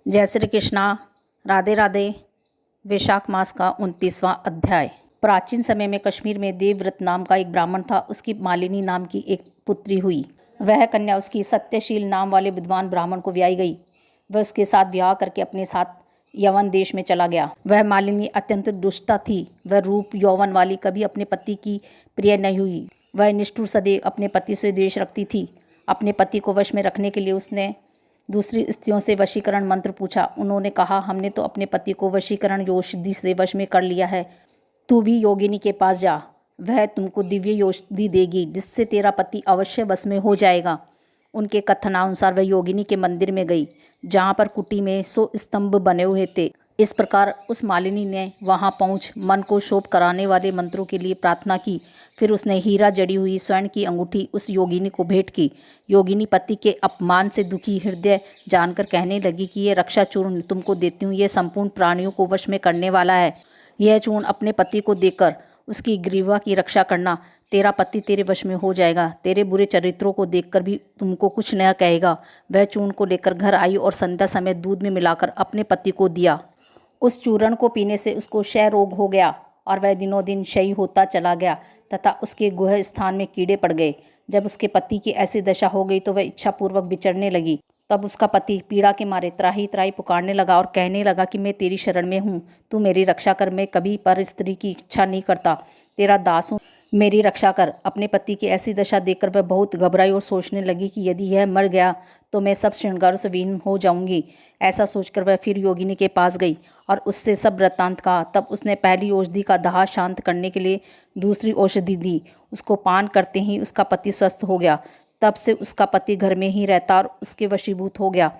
जय श्री कृष्णा। राधे राधे। वैशाख मास का 29वां अध्याय। प्राचीन समय में कश्मीर में देवव्रत नाम का एक ब्राह्मण था। उसकी मालिनी नाम की एक पुत्री हुई। वह कन्या उसकी सत्यशील नाम वाले विद्वान ब्राह्मण को ब्याई गई। वह उसके साथ विवाह करके अपने साथ यवन देश में चला गया। वह मालिनी अत्यंत दुष्टा थी। वह रूप यौवन वाली कभी अपने पति की प्रिय नहीं हुई। वह निष्ठुर सदैव अपने पति से द्वेष रखती थी। अपने पति को वश में रखने के लिए उसने दूसरी स्त्रियों से वशीकरण मंत्र पूछा। उन्होंने कहा, हमने तो अपने पति को वशीकरण औषधि से वश में कर लिया है, तू भी योगिनी के पास जा, वह तुमको दिव्य औषधि देगी जिससे तेरा पति अवश्य वश में हो जाएगा। उनके कथनानुसार वह योगिनी के मंदिर में गई, जहाँ पर कुटी में 100 स्तंभ बने हुए थे। इस प्रकार उस मालिनी ने वहां पहुंच मन को शोभ कराने वाले मंत्रों के लिए प्रार्थना की। फिर उसने हीरा जड़ी हुई स्वर्ण की अंगूठी उस योगिनी को भेंट की। योगिनी पति के अपमान से दुखी हृदय जानकर कहने लगी कि ये रक्षा चूर्ण तुमको देती हूँ, ये संपूर्ण प्राणियों को वश में करने वाला है। यह चूर्ण अपने पति को देकर उसकी ग्रीवा की रक्षा करना, तेरा पति तेरे वश में हो जाएगा। तेरे बुरे चरित्रों को देखकर भी तुमको कुछ नया कहेगा। वह चूर्ण को लेकर घर आई और संध्या समय दूध में मिलाकर अपने पति को दिया। उस चूर्ण को पीने से उसको क्षय रोग हो गया और वह दिनों दिन क्षयी होता चला गया तथा उसके गुह स्थान में कीड़े पड़ गए। जब उसके पति की ऐसी दशा हो गई तो वह इच्छापूर्वक विचरने लगी। तब उसका पति पीड़ा के मारे त्राही त्राही पुकारने लगा और कहने लगा कि मैं तेरी शरण में हूँ, तू मेरी रक्षा कर। मैं कभी पर स्त्री की इच्छा नहीं करता, तेरा दास हूँ, मेरी रक्षा कर। अपने पति की ऐसी दशा देखकर वह बहुत घबराई और सोचने लगी कि यदि यह मर गया तो मैं सब श्रृंगारों से विहीन हो जाऊंगी। ऐसा सोचकर वह फिर योगिनी के पास गई और उससे सब वृत्तांत कहा। तब उसने पहली औषधि का दाह शांत करने के लिए दूसरी औषधि दी। उसको पान करते ही उसका पति स्वस्थ हो गया। तब से उसका पति घर में ही रहता और उसके वशीभूत हो गया।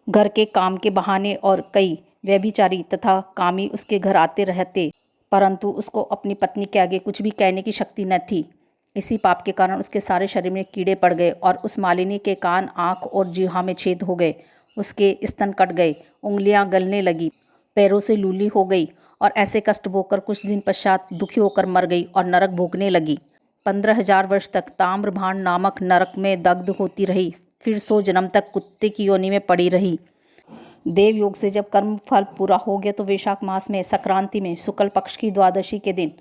घर के काम के बहाने और कई व्यभिचारी तथा कामी उसके घर आते रहते, परंतु उसको अपनी पत्नी के आगे कुछ भी कहने की शक्ति न थी। इसी पाप के कारण उसके सारे शरीर में कीड़े पड़ गए और उस मालिनी के कान, आँख और जिह्वा में छेद हो गए। उसके स्तन कट गए, उंगलियां गलने लगी, पैरों से लूली हो गई और ऐसे कष्ट भोगकर कुछ दिन पश्चात दुखी होकर मर गई और नरक भोगने लगी। 15,000 वर्ष तक ताम्रभान नामक नरक में दग्ध होती रही। फिर 100 जन्म तक कुत्ते की योनि में पड़ी रही। देव योग से जब कर्म फल पूरा हो गया तो वैशाख मास में संक्रांति में शुक्ल पक्ष की द्वादशी के दिन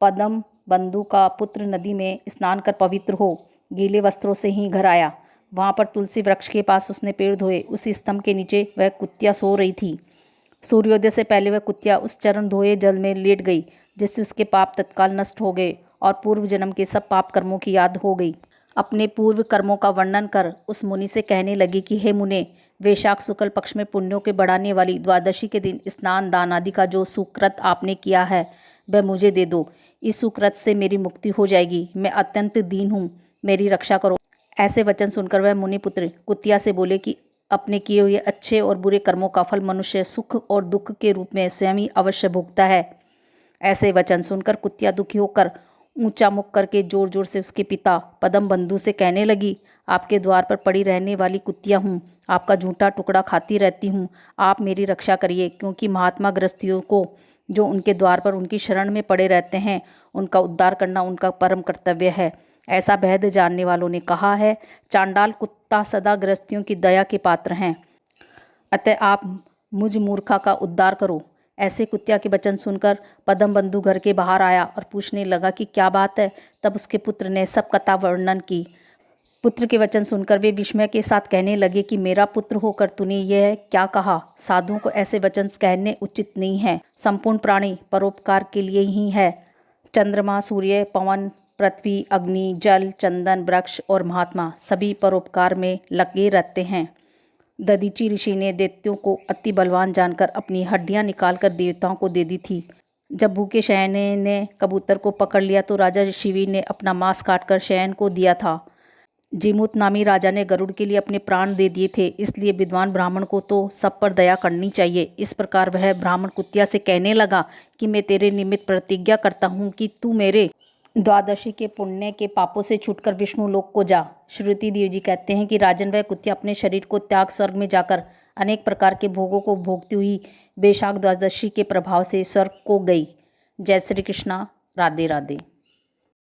पद्म बंधु का पुत्र नदी में स्नान कर पवित्र हो गीले वस्त्रों से ही घर आया। वहां पर तुलसी वृक्ष के पास उसने पैर धोए। उस स्तंभ के नीचे वह कुतिया सो रही थी। सूर्योदय से पहले वह कुतिया उस चरण धोए जल में लेट गई, जिससे उसके पाप तत्काल नष्ट हो गए और पूर्व जन्म के सब पाप कर्मों की याद हो गई। अपने पूर्व कर्मों का वर्णन कर उस मुनि से कहने लगी कि हे मुने, वैशाख शुक्ल पक्ष में पुण्यों के बढ़ाने वाली द्वादशी के दिन स्नान दान आदि का जो सुकृत आपने किया है वह मुझे दे दो। इस सुकृत से मेरी मुक्ति हो जाएगी। मैं अत्यंत दीन हूँ, मेरी रक्षा करो। ऐसे वचन सुनकर वह मुनिपुत्र कुतिया से बोले कि अपने किए हुए अच्छे और बुरे कर्मों का फल मनुष्य सुख और दुख के रूप में स्वयं ही अवश्य भोगता है। ऐसे वचन सुनकर कुतिया दुखी होकर ऊंचा मुख करके जोर जोर से उसके पिता पद्म बंधु से कहने लगी, आपके द्वार पर पड़ी रहने वाली कुतिया हूँ, आपका झूठा टुकड़ा खाती रहती हूँ, आप मेरी रक्षा करिए, क्योंकि महात्मा गृहस्थियों को जो उनके द्वार पर उनकी शरण में पड़े रहते हैं उनका उद्धार करना उनका परम कर्तव्य है। ऐसा भेद जानने वालों ने कहा है, चांडाल कुत्ता सदा गृहस्थियों की दया के पात्र हैं, अतः आप मुझ मूर्खा का उद्धार करो। ऐसे कुतिया के वचन सुनकर पद्म बंधु घर के बाहर आया और पूछने लगा कि क्या बात है। तब उसके पुत्र ने सब कथा वर्णन की। पुत्र के वचन सुनकर वे विस्मय के साथ कहने लगे कि मेरा पुत्र होकर तूने यह क्या कहा। साधुओं को ऐसे वचन कहने उचित नहीं है। संपूर्ण प्राणी परोपकार के लिए ही है। चंद्रमा, सूर्य, पवन, पृथ्वी, अग्नि, जल, चंदन, वृक्ष और महात्मा सभी परोपकार में लगे रहते हैं। दधीची ऋषि ने दैत्यों को अति बलवान जानकर अपनी हड्डियां निकालकर देवताओं को दे दी थी। जब भूखे शयन ने कबूतर को पकड़ लिया तो राजा शिवी ने अपना मांस काटकर शयन को दिया था। जीमूत नामी राजा ने गरुड़ के लिए अपने प्राण दे दिए थे। इसलिए विद्वान ब्राह्मण को तो सब पर दया करनी चाहिए। इस प्रकार वह ब्राह्मण कुतिया से कहने लगा कि मैं तेरे निमित्त प्रतिज्ञा करता हूँ कि तू मेरे द्वादशी के पुण्य के पापों से छूटकर विष्णु लोक को जा। श्रुति देव जी कहते हैं कि राजन वह कुतिया अपने शरीर को त्याग स्वर्ग में जाकर अनेक प्रकार के भोगों को भोगती हुई वैशाख द्वादशी के प्रभाव से स्वर्ग को गई। जय श्री कृष्णा। राधे राधे।